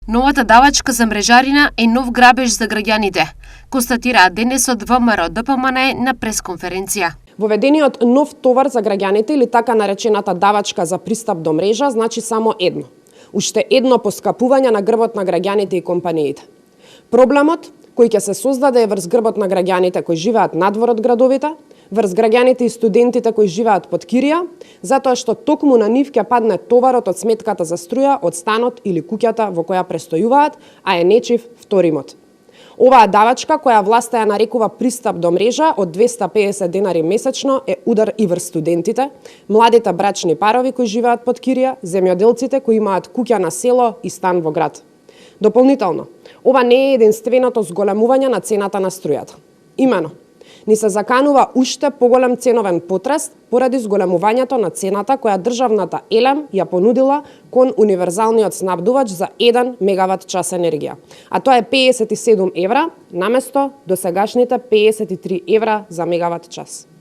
Новата давачка за мрежарина е нов грабеж за граѓаните, констатираа денес од ВМРО ДПМН на пресконференција. Воведениот нов товар за граѓаните или така наречената давачка за пристап до мрежа значи само едно. Уште едно поскапување на грбот на граѓаните и компаниите. Проблемот кој ќе се создаде е врз грбот на граѓаните кои живеат надвор од градовите, врз граѓаните и студентите кои живеат под кирија, затоа што токму на нив ќе падне товарот од сметката за струја од станот или куќата во која престојуваат, а е нечив вторимот. Оваа давачка, која власта ја нарекува пристап до мрежа од 250 денари месечно, е удар и врз студентите, младите брачни парови кои живеат под кирија, земјоделците кои имаат куќа на село и стан во град. Дополнително, ова не е единственото зголемување на цената на струјата. Имено, ни се заканува уште поголем ценовен потрес поради зголемувањето на цената која државната ЕЛЕМ ја понудила кон универзалниот снабдувач за 1 мегават час енергија. А тоа е 57 евра наместо досегашните 53 евра за мегават час.